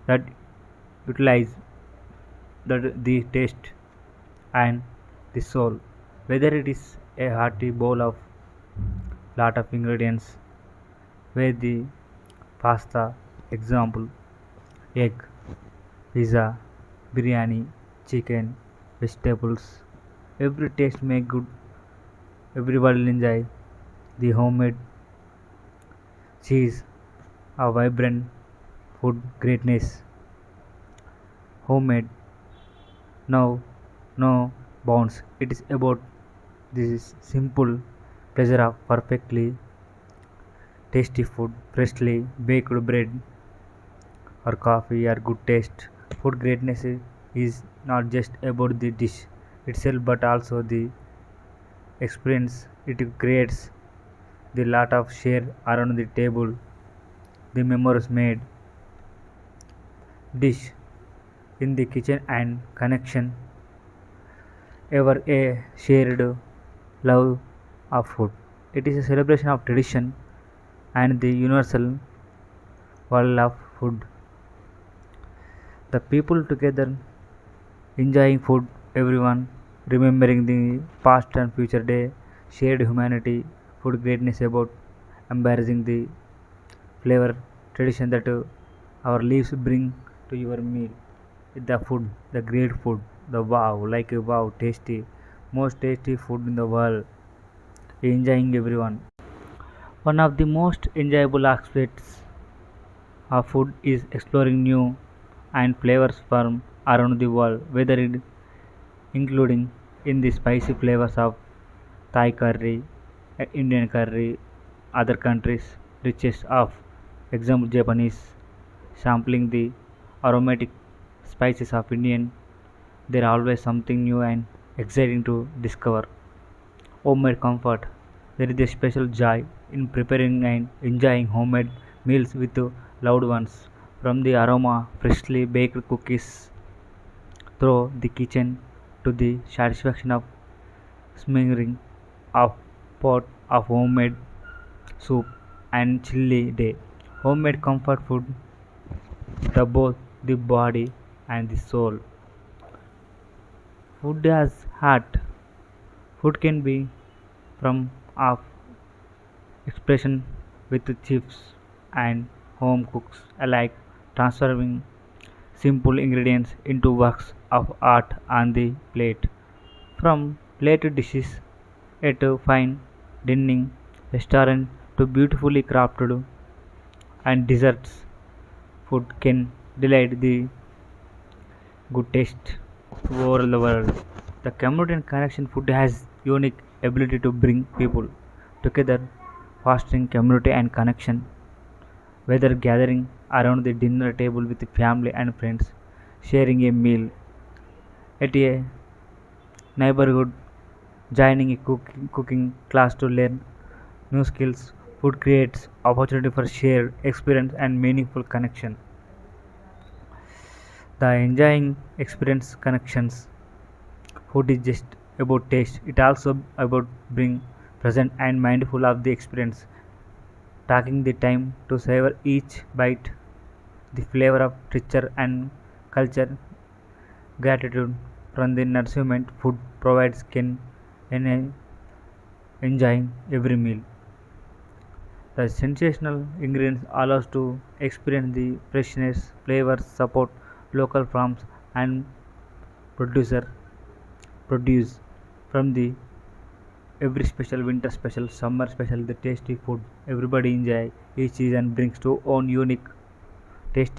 that utilize the taste and the soul. Whether it is a hearty bowl of lot of ingredients, where the pasta, example, egg, pizza, biryani, chicken, vegetables, every taste make good. Everybody will enjoy the homemade cheese, a vibrant food greatness. Homemade, no, no bounds. It is about this simple pleasure of perfectly tasty food, freshly baked bread or coffee or good taste. Food greatness is not just about the dish itself but also the experience it creates, the lot of share around the table, the memories made, dish in the kitchen and connection ever a shared love of food. It is a celebration of tradition and the universal world of food. The people together enjoying food, everyone remembering the past and future day, shared humanity, food greatness about embarrassing the flavor tradition that our leaves bring to your meal. The food, the great food, the wow, like a wow, tasty, most tasty food in the world, enjoying everyone. One of the most enjoyable aspects of food is exploring new and flavors from around the world, whether it including in the spicy flavors of Thai curry, Indian curry, other countries, riches of example Japanese, sampling the aromatic spices of Indian. There always something new and exciting to discover. Homemade comfort. There is a special joy in preparing and enjoying homemade meals with loved ones. From the aroma freshly baked cookies through the kitchen to the satisfaction of smearing of pot of homemade soup and chilly day. Homemade comfort food the both the body and the soul. Food has heart. Food can be from of expression with chefs and home cooks alike, transforming simple ingredients into works of art on the plate. From plated dishes at a fine dining restaurant to beautifully crafted and desserts, food can delight the good taste over the world. The community and connection food has unique ability to bring people together, fostering community and connection, whether gathering around the dinner table with the family and friends, sharing a meal at a neighborhood, joining a cooking class to learn new skills. Food creates opportunity for shared experience and meaningful connection. The enjoying experience connections. Food is just about taste. It also about being present and mindful of the experience. Taking the time to savor each bite, the flavor of richer and culture, gratitude from the nourishment food provides can en- enjoying every meal. The sensational ingredients allows to experience the freshness, flavors, support local farms and producer produce from the every special winter special, summer special, the tasty food everybody enjoy. Each season brings to own unique taste.